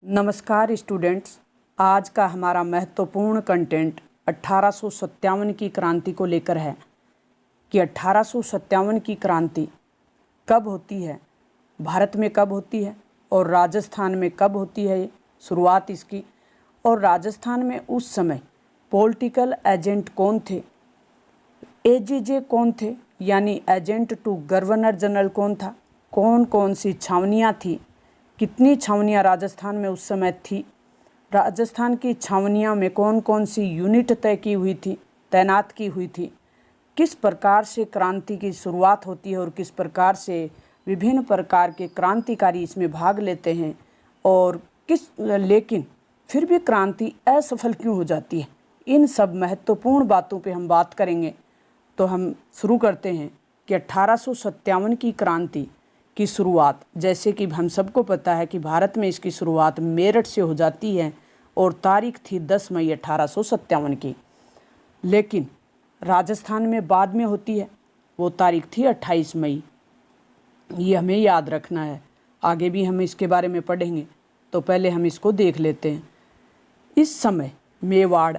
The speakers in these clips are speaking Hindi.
नमस्कार स्टूडेंट्स। आज का हमारा महत्वपूर्ण कंटेंट 1857 की क्रांति को लेकर है कि 1857 की क्रांति कब होती है, भारत में कब होती है और राजस्थान में कब होती है शुरुआत इसकी, और राजस्थान में उस समय पॉलिटिकल एजेंट कौन थे, एजीजे कौन थे यानी एजेंट टू गवर्नर जनरल कौन था, कौन कौन सी छावनियाँ थी, कितनी छावनियाँ राजस्थान में उस समय थी, राजस्थान की छावनियों में कौन कौन सी यूनिट तय की हुई थी, तैनात की हुई थी, किस प्रकार से क्रांति की शुरुआत होती है और किस प्रकार से विभिन्न प्रकार के क्रांतिकारी इसमें भाग लेते हैं और लेकिन फिर भी क्रांति असफल क्यों हो जाती है। इन सब महत्वपूर्ण बातों पे हम बात करेंगे। तो हम शुरू करते हैं कि 1857 की क्रांति की शुरुआत, जैसे कि हम सबको पता है कि भारत में इसकी शुरुआत मेरठ से हो जाती है और तारीख थी 10 मई 1857 की, लेकिन राजस्थान में बाद में होती है, वो तारीख थी 28 मई। ये हमें याद रखना है, आगे भी हम इसके बारे में पढ़ेंगे, तो पहले हम इसको देख लेते हैं। इस समय मेवाड़,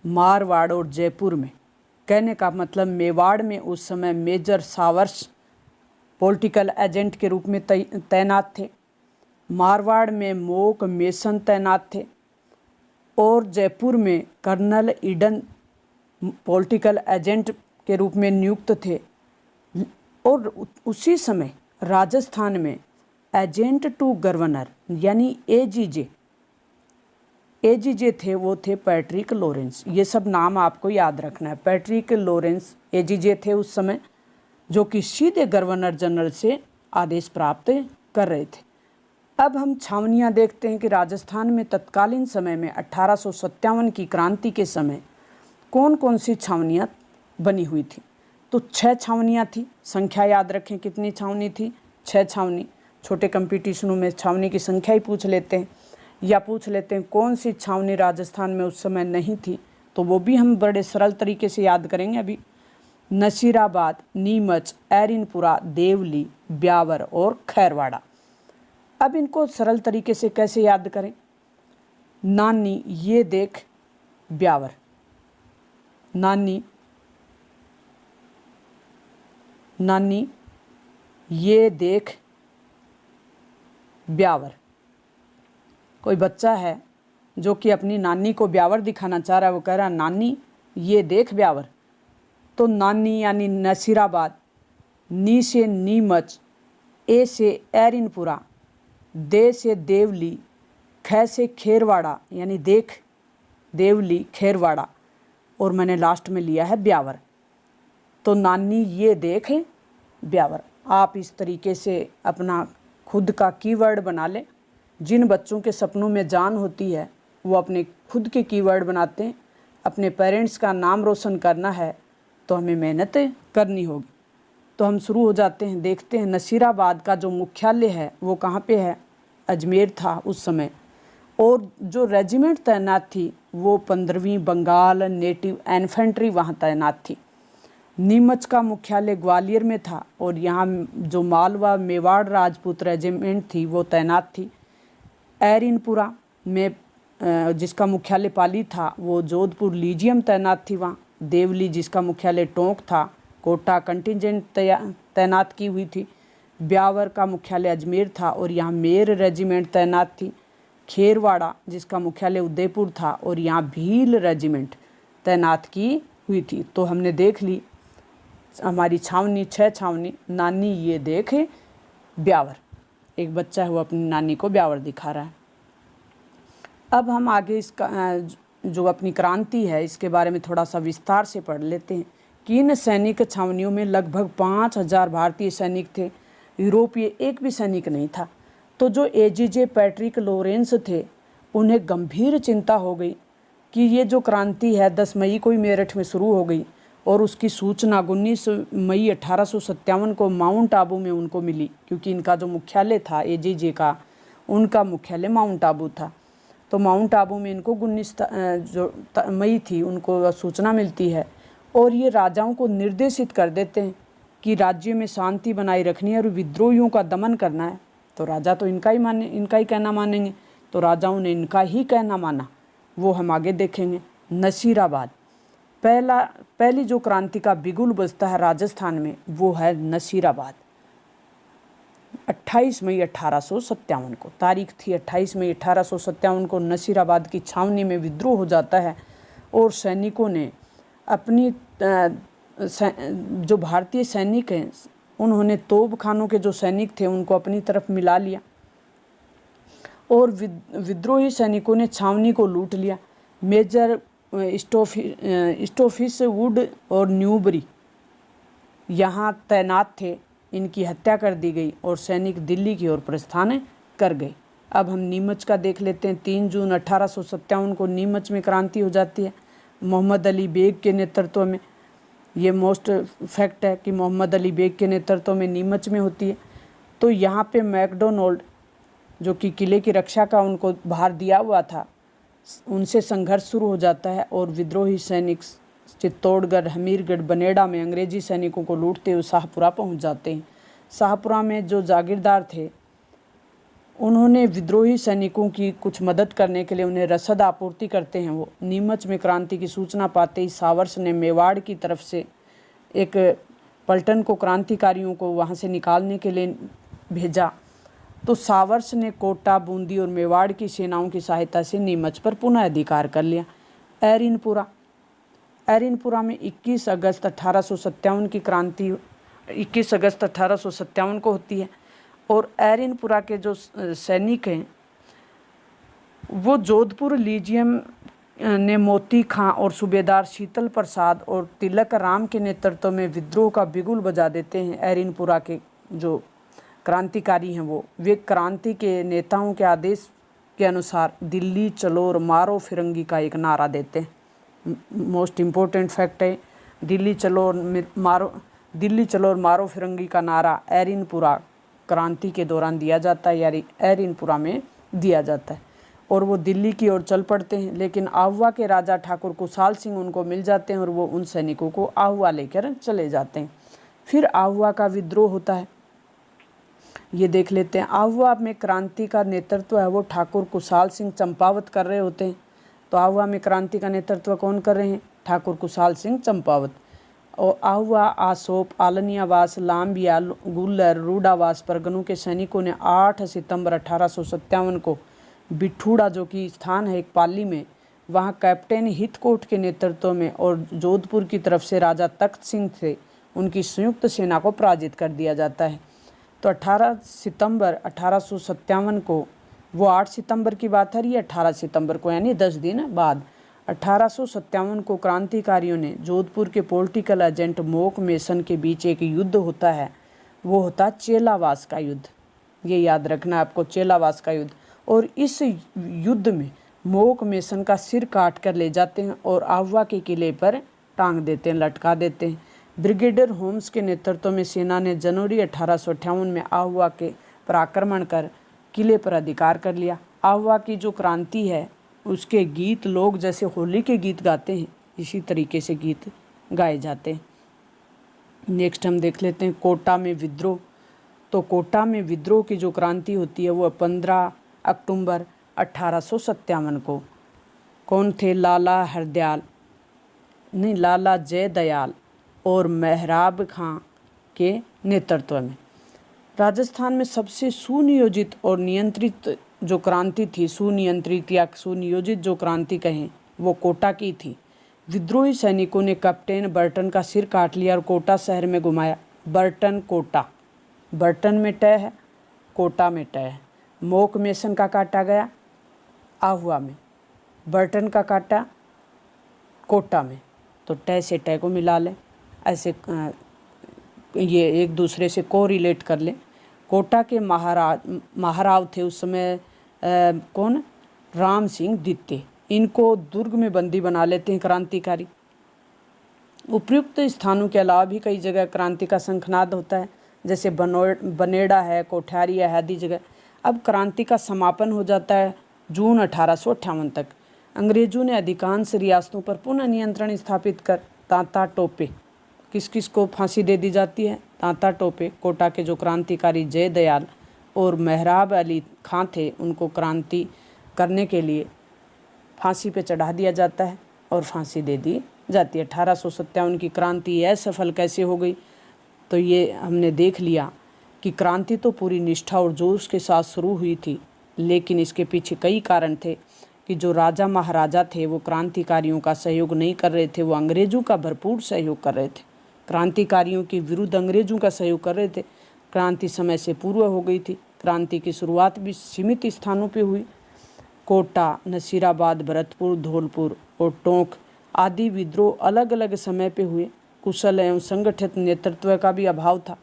मारवाड़ और जयपुर में, कहने का मतलब मेवाड़ में उस समय मेजर सावर्स पॉलिटिकल एजेंट के रूप में तैनात थे, मारवाड़ में मोक मेसन तैनात थे और जयपुर में कर्नल ईडन पॉलिटिकल एजेंट के रूप में नियुक्त थे। और उसी समय राजस्थान में एजेंट टू गवर्नर यानी एजीजे थे, वो थे पैट्रिक लॉरेंस। ये सब नाम आपको याद रखना है। पैट्रिक लॉरेंस एजीजे थे उस समय, जो कि सीधे गवर्नर जनरल से आदेश प्राप्त कर रहे थे। अब हम छावनियाँ देखते हैं कि राजस्थान में तत्कालीन समय में 1857 की क्रांति के समय कौन कौन सी छावनियाँ बनी हुई थी। तो 6 छावनियाँ थी। संख्या याद रखें कितनी छावनी थी, 6 छावनी। छोटे कंपटीशनों में छावनी की संख्या ही पूछ लेते हैं, या पूछ लेते हैं कौन सी छावनी राजस्थान में उस समय नहीं थी, तो वो भी हम बड़े सरल तरीके से याद करेंगे। अभी नसीराबाद, नीमच, एरिनपुरा, देवली, ब्यावर और खैरवाड़ा। अब इनको सरल तरीके से कैसे याद करें। नानी ये देख ब्यावर, नानी ये देख ब्यावर। कोई बच्चा है जो कि अपनी नानी को ब्यावर दिखाना चाह रहा है, वो कह रहा है नानी ये देख ब्यावर। तो नानी यानी नसीराबाद, नी से नीमच, ए से एरिनपुरा, दे से देवली, ख से खेरवाड़ा यानी देख देवली खेरवाड़ा, और मैंने लास्ट में लिया है ब्यावर। तो नानी ये देख ब्यावर। आप इस तरीके से अपना खुद का कीवर्ड बना लें। जिन बच्चों के सपनों में जान होती है वो अपने खुद के कीवर्ड बनाते हैं। अपने पेरेंट्स का नाम रोशन करना है तो हमें मेहनत करनी होगी। तो हम शुरू हो जाते हैं, देखते हैं नसीराबाद का जो मुख्यालय है वो कहाँ पे है, अजमेर था उस समय। और जो रेजिमेंट तैनात थी वो 15वीं बंगाल नेटिव इन्फेंट्री वहाँ तैनात थी। नीमच का मुख्यालय ग्वालियर में था और यहाँ जो मालवा मेवाड़ राजपूत रेजिमेंट थी वो तैनात थी। एरिनपुरा में जिसका मुख्यालय पाली था वो जोधपुर लीजियम तैनात थी वहाँ। देवली जिसका मुख्यालय टोंक था, कोटा कंटिजेंट तैनात की हुई थी। ब्यावर का मुख्यालय अजमेर था और यहाँ मेर रेजिमेंट तैनात थी। खेरवाड़ा जिसका मुख्यालय उदयपुर था और यहाँ भील रेजिमेंट तैनात की हुई थी। तो हमने देख ली हमारी छावनी, 6 छावनी। नानी ये देख ब्यावर, एक बच्चा है वो अपनी नानी को ब्यावर दिखा रहा है। अब हम आगे इसका जो अपनी क्रांति है इसके बारे में थोड़ा सा विस्तार से पढ़ लेते हैं कि इन सैनिक छावनियों में लगभग 5000 भारतीय सैनिक थे, यूरोपीय एक भी सैनिक नहीं था। तो जो एजीजे पैट्रिक लॉरेंस थे उन्हें गंभीर चिंता हो गई कि ये जो क्रांति है 10 मई को ही मेरठ में शुरू हो गई और उसकी सूचना 19 मई 1857 को माउंट आबू में उनको मिली, क्योंकि इनका जो मुख्यालय था एजीजे का, उनका मुख्यालय माउंट आबू था। तो माउंट आबू में इनको 19 मई थी उनको सूचना मिलती है और ये राजाओं को निर्देशित कर देते हैं कि राज्य में शांति बनाए रखनी है और विद्रोहियों का दमन करना है। तो राजा तो इनका ही कहना मानेंगे तो राजाओं ने इनका ही कहना माना, वो हम आगे देखेंगे। नसीराबाद, पहली जो क्रांति का बिगुल बजता है राजस्थान में वो है नसीराबाद। 28 मई 1857 को तारीख थी, 28 मई 1857 को नसीराबाद की छावनी में विद्रोह हो जाता है और सैनिकों ने अपनी जो भारतीय सैनिक हैं उन्होंने तोपखानों के जो सैनिक थे उनको अपनी तरफ मिला लिया और विद्रोही सैनिकों ने छावनी को लूट लिया। मेजर स्टोफिस वुड और न्यूबरी यहाँ तैनात थे, इनकी हत्या कर दी गई और सैनिक दिल्ली की ओर प्रस्थान कर गए। अब हम नीमच का देख लेते हैं। 3 जून 1857 को नीमच में क्रांति हो जाती है मोहम्मद अली बेग के नेतृत्व में। ये मोस्ट फैक्ट है कि मोहम्मद अली बेग के नेतृत्व में नीमच में होती है। तो यहाँ पे मैकडोनाल्ड जो कि किले की रक्षा का उनको भार दिया हुआ था, उनसे संघर्ष शुरू हो जाता है और विद्रोही सैनिक चित्तौड़गढ़, हमीरगढ़, बनेड़ा में अंग्रेजी सैनिकों को लूटते हुए शाहपुरा पहुंच जाते हैं। शाहपुरा में जो जागीरदार थे उन्होंने विद्रोही सैनिकों की कुछ मदद करने के लिए उन्हें रसद आपूर्ति करते हैं। वो नीमच में क्रांति की सूचना पाते ही सावर्स ने मेवाड़ की तरफ से एक पलटन को क्रांतिकारियों को वहाँ से निकालने के लिए भेजा। तो सावर्स ने कोटा, बूंदी और मेवाड़ की सेनाओं की सहायता से नीमच पर पुनः अधिकार कर लिया। एरिनपुरा में 21 अगस्त 1857 की क्रांति 21 अगस्त 1857 को होती है और एरिनपुरा के जो सैनिक हैं वो जोधपुर लीजियम ने मोती खां और सूबेदार शीतल प्रसाद और तिलक राम के नेतृत्व में विद्रोह का बिगुल बजा देते हैं। एरिनपुरा के जो क्रांतिकारी हैं वे क्रांति के नेताओं के आदेश के अनुसार दिल्ली चलो और मारो फिरंगी का एक नारा देते हैं। मोस्ट इम्पोर्टेंट फैक्ट है, दिल्ली चलो और मारो फिरंगी का नारा एरिनपुरा क्रांति के दौरान दिया जाता है, यानी एरिनपुरा में दिया जाता है और वो दिल्ली की ओर चल पड़ते हैं। लेकिन आहुआ के राजा ठाकुर कुशाल सिंह उनको मिल जाते हैं और वो उन सैनिकों को आहुआ लेकर चले जाते हैं। फिर आहुआ का विद्रोह होता है, ये देख लेते हैं। आहुआ में क्रांति का नेतृत्व है वो ठाकुर कुशाल सिंह चंपावत कर रहे होते हैं। तो आहुआ में क्रांति का नेतृत्व कौन कर रहे हैं? ठाकुर कुशाल सिंह चंपावत। और आहुआ, आसोप, आलनियावास, लाम्बिया, गुल्लर, रूडावास परगनों के सैनिकों ने 8 सितंबर 1857 को बिठूड़ा जो कि स्थान है एक पाली में, वहाँ कैप्टन हितकोट के नेतृत्व में और जोधपुर की तरफ से राजा तख्त सिंह से उनकी संयुक्त सेना को पराजित कर दिया जाता है। तो 18 सितंबर 1857 को, वो 8 सितंबर की बात है, ये 18 सितंबर को यानी 10 दिन बाद 1857 को क्रांतिकारियों ने जोधपुर के पॉलिटिकल एजेंट मोक मेसन के बीच एक युद्ध होता है, वो होता चेलावास का युद्ध। ये याद रखना आपको, चेलावास का युद्ध। और इस युद्ध में मोक मेसन का सिर काट कर ले जाते हैं और आहुआ के किले पर टांग देते हैं, लटका देते हैं। ब्रिगेडियर होम्स के नेतृत्व में सेना ने जनवरी 1858 में आहुआ के पर आक्रमण कर किले पर अधिकार कर लिया। आहुआ की जो क्रांति है उसके गीत लोग जैसे होली के गीत गाते हैं, इसी तरीके से गीत गाए जाते हैं। नेक्स्ट हम देख लेते हैं कोटा में विद्रोह। तो कोटा में विद्रोह की जो क्रांति होती है वो 15 अक्टूबर 1857 को। कौन थे? लाला जयदयाल और मेहराब खां के नेतृत्व में। राजस्थान में सबसे सुनियोजित और नियंत्रित जो क्रांति थी, सुनियंत्रित या सुनियोजित जो क्रांति कहें, वो कोटा की थी। विद्रोही सैनिकों ने कैप्टन बर्टन का सिर काट लिया और कोटा शहर में घुमाया। बर्टन कोटा, बर्टन में टय है, कोटा में टय है। मोक मेसन का काटा गया आहुआ में, बर्टन का काटा कोटा में। तो टय से टय को मिला लें, ऐसे ये एक दूसरे से को रिलेट कर लें। कोटा के महाराव थे उस समय कौन? राम सिंह दित्ते। इनको दुर्ग में बंदी बना लेते हैं क्रांतिकारी। उपयुक्त स्थानों के अलावा भी कई जगह क्रांति का शंखनाद होता है, जैसे बनेड़ा है, कोठारी है, आदि जगह। अब क्रांति का समापन हो जाता है जून 1858 तक। अंग्रेजों ने अधिकांश रियासतों पर पुनः नियंत्रण स्थापित कर तांता टोपे, किस किस को फांसी दे दी जाती है? तांता टोपे, कोटा के जो क्रांतिकारी जयदयाल और मेहराब अली खां थे, उनको करने के लिए फांसी पे चढ़ा दिया जाता है और फांसी दे दी जाती है। 1857 की क्रांति असफल कैसे हो गई, तो ये हमने देख लिया कि क्रांति तो पूरी निष्ठा और जोश के साथ शुरू हुई थी, लेकिन इसके पीछे कई कारण थे कि जो राजा महाराजा थे वो क्रांतिकारियों का सहयोग नहीं कर रहे थे, वो अंग्रेज़ों का भरपूर सहयोग कर रहे थे। क्रांतिकारियों के विरुद्ध अंग्रेज़ों का सहयोग कर रहे थे। क्रांति समय से पूर्व हो गई थी। क्रांति की शुरुआत भी सीमित स्थानों पे हुई। कोटा, नसीराबाद, भरतपुर, धौलपुर और टोंक आदि विद्रोह अलग अलग समय पे हुए। कुशल एवं संगठित नेतृत्व का भी अभाव था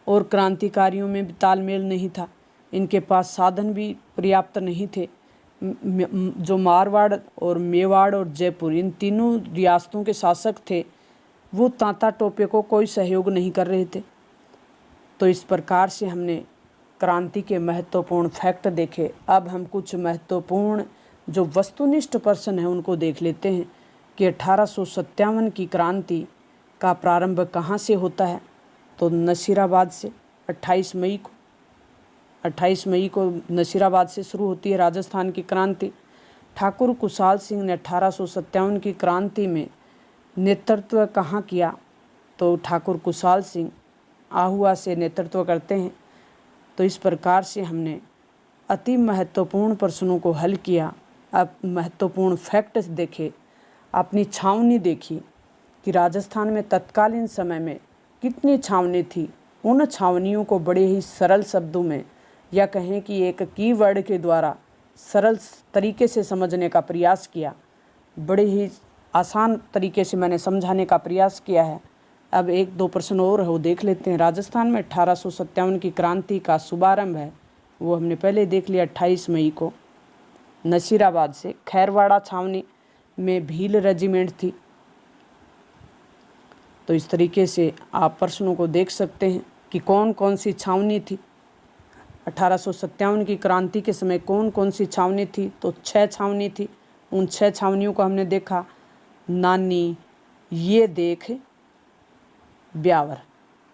और क्रांतिकारियों में भी तालमेल नहीं था। इनके पास साधन भी पर्याप्त नहीं थे। जो मारवाड़ और मेवाड़ और जयपुर इन तीनों रियासतों के शासक थे वो तांता टोपे को कोई सहयोग नहीं कर रहे थे। तो इस प्रकार से हमने क्रांति के महत्वपूर्ण फैक्ट देखे। अब हम कुछ महत्वपूर्ण जो वस्तुनिष्ठ पर्सन हैं उनको देख लेते हैं कि 1857 की क्रांति का प्रारंभ कहाँ से होता है। तो नसीराबाद से 28 मई को नसीराबाद से शुरू होती है राजस्थान की क्रांति। ठाकुर कुशाल सिंह ने 1857 की क्रांति में नेतृत्व कहाँ किया, तो ठाकुर कुशाल सिंह आहुआ से नेतृत्व करते हैं। तो इस प्रकार से हमने अति महत्वपूर्ण प्रश्नों को हल किया। अब महत्वपूर्ण फैक्ट्स देखे, अपनी छावनी देखी कि राजस्थान में तत्कालीन समय में कितनी छावनी थी। उन छावनियों को बड़े ही सरल शब्दों में या कहें कि एक कीवर्ड के द्वारा सरल तरीके से समझने का प्रयास किया। बड़े ही आसान तरीके से मैंने समझाने का प्रयास किया है। अब एक दो प्रश्न और है वो देख लेते हैं। राजस्थान में 1857 की क्रांति का शुभारंभ है वो हमने पहले देख लिया 28 मई को नसीराबाद से। खैरवाड़ा छावनी में भील रेजिमेंट थी। तो इस तरीके से आप प्रश्नों को देख सकते हैं कि कौन कौन सी छावनी थी 1857 की क्रांति के समय, कौन कौन सी छावनी थी। तो 6 छावनी थी। उन 6 छावनियों को हमने देखा। नानी, ये देख, ब्यावर।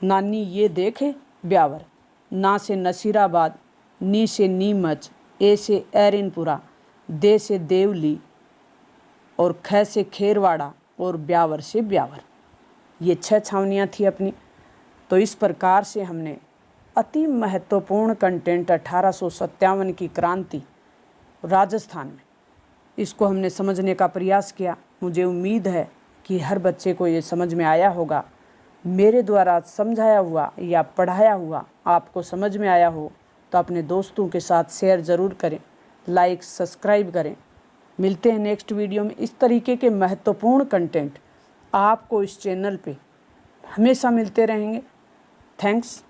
नानी, ये देख, ब्यावर। ना से नसीराबाद, नी से नीमच, ए से एरिनपुरा, दे से देवली और ख से खेरवाड़ा और ब्यावर से ब्यावर। ये 6 छावनियाँ थी अपनी। तो इस प्रकार से हमने अति महत्वपूर्ण कंटेंट 1857 की क्रांति राजस्थान में इसको हमने समझने का प्रयास किया। मुझे उम्मीद है कि हर बच्चे को ये समझ में आया होगा। मेरे द्वारा समझाया हुआ या पढ़ाया हुआ आपको समझ में आया हो तो अपने दोस्तों के साथ शेयर ज़रूर करें, लाइक सब्सक्राइब करें। मिलते हैं नेक्स्ट वीडियो में। इस तरीके के महत्वपूर्ण कंटेंट आपको इस चैनल पे हमेशा मिलते रहेंगे। थैंक्स।